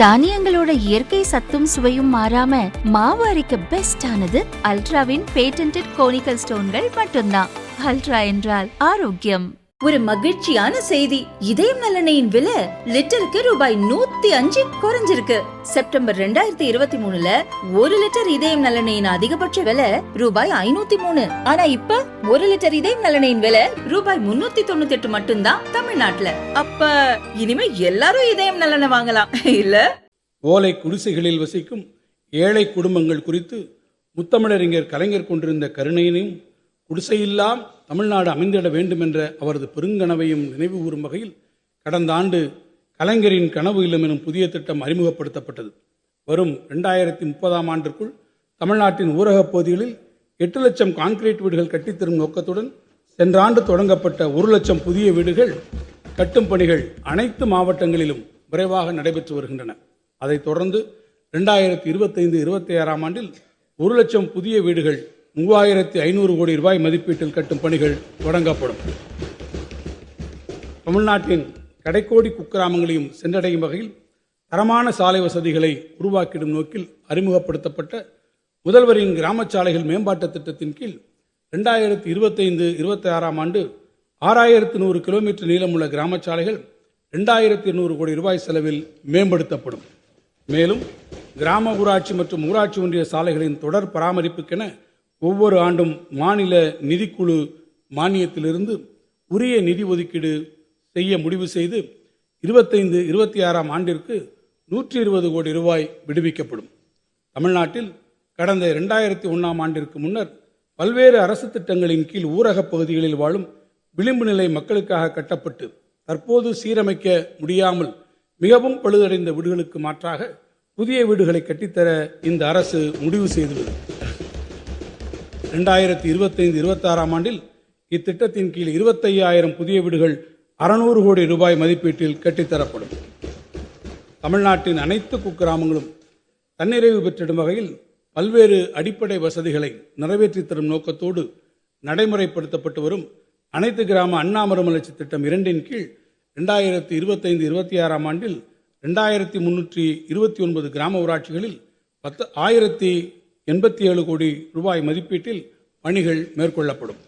தானியங்களோட இயற்கை சத்தும் சுவையும் மாறாம மாவு அரைக்க பெஸ்ட் ஆனது அல்ட்ராவின் பேட்டன்டட் கோனிக்கல் ஸ்டோன்கள் மட்டும்தான். அல்ட்ரா என்றால் ஆரோக்கியம். ஒரு மகிழ்ச்சியான செய்தி. இதயம் நல்லெண்ணெயின் விலை லிட்டருக்கு ரூபாய் 105 குறைஞ்சிருக்கு. செப்டம்பர் 2023ல 1 லிட்டர் இதயம் நல்லெண்ணெயின் அதிகபட்ச விலை ரூபாய் 503. ஆனா இப்ப 1 லிட்டர் இதயம் நல்லெண்ணெயின் விலை ரூபாய் 398 மட்டும்தான் தமிழ்நாட்டுல. அப்ப இனிமே எல்லாரும் இதயம் நல்லெண்ணெய் வாங்கலாம் இல்ல? ஓலை குடிசைகளில் வசிக்கும் ஏழை குடும்பங்கள் குறித்து முத்தமிழறிஞர் கலைஞர் கொண்டிருந்த கருணையினையும் குடிசையெல்லாம் தமிழ்நாடு அமைந்திட வேண்டும் என்ற அவரது பெருங்கனவையும் நினைவு கூறும் வகையில் கடந்த ஆண்டு கலைஞரின் கனவு இல்லம் எனும் புதிய திட்டம் அறிமுகப்படுத்தப்பட்டது. வரும் 2030ஆம் ஆண்டிற்குள் தமிழ்நாட்டின் ஊரகப் பகுதிகளில் 8 லட்சம் கான்கிரீட் வீடுகள் கட்டித்தரும் நோக்கத்துடன் சென்ற ஆண்டு தொடங்கப்பட்ட 1 லட்சம் புதிய வீடுகள் கட்டும் பணிகள் அனைத்து மாவட்டங்களிலும் விரைவாக நடைபெற்று வருகின்றன. அதைத் தொடர்ந்து 2025-26ஆம் ஆண்டில் 1 லட்சம் புதிய வீடுகள் 3500 கோடி ரூபாய் மதிப்பீட்டில் கட்டும் பணிகள் தொடங்கப்படும். தமிழ்நாட்டின் கடைக்கோடி குக்கிராமங்களையும் சென்றடையும் வகையில் தரமான சாலை வசதிகளை உருவாக்கிடும் நோக்கில் அறிமுகப்படுத்தப்பட்ட முதல்வரின் கிராம சாலைகள் மேம்பாட்டு திட்டத்தின் கீழ் 2025-26ஆம் ஆண்டு 6100 கிலோமீட்டர் நீளமுள்ள கிராம சாலைகள் 2800 கோடி ரூபாய் செலவில் மேம்படுத்தப்படும். மேலும் கிராம ஊராட்சி மற்றும் ஊராட்சி ஒன்றிய சாலைகளின் தொடர் பராமரிப்புக்கென ஒவ்வொரு ஆண்டும் மாநில நிதிக்குழு மானியத்திலிருந்து உரிய நிதி ஒதுக்கீடு செய்ய முடிவு செய்து 25-26ஆம் ஆண்டிற்கு 120 கோடி ரூபாய் விடுவிக்கப்படும். தமிழ்நாட்டில் கடந்த 2001ஆம் ஆண்டிற்கு முன்னர் பல்வேறு அரசு திட்டங்களின் கீழ் ஊரகப் பகுதிகளில் வாழும் விளிம்பு நிலை மக்களுக்காக கட்டப்பட்டு தற்போது சீரமைக்க முடியாமல் மிகவும் பழுதடைந்த வீடுகளுக்கு மாற்றாக புதிய வீடுகளை கட்டித்தர இந்த அரசு முடிவு செய்துள்ளது. 2025-26ஆம் ஆண்டில் இத்திட்டத்தின் கீழ் 25,000 புதிய வீடுகள் 600 கோடி ரூபாய் மதிப்பீட்டில் கட்டித்தரப்படும். தமிழ்நாட்டின் அனைத்து குக்கிராமங்களும் தன்னிறைவு பெற்றிடும் வகையில் பல்வேறு அடிப்படை வசதிகளை நிறைவேற்றி தரும் நோக்கத்தோடு நடைமுறைப்படுத்தப்பட்டு வரும் அனைத்து கிராம அண்ணா மறுமலர்ச்சி திட்டம் 2 கீழ் 2025-26ஆம் ஆண்டில் 2329 கிராம ஊராட்சிகளில் 1087 கோடி ரூபாய் மதிப்பீட்டில் பணிகள் மேற்கொள்ளப்படும்.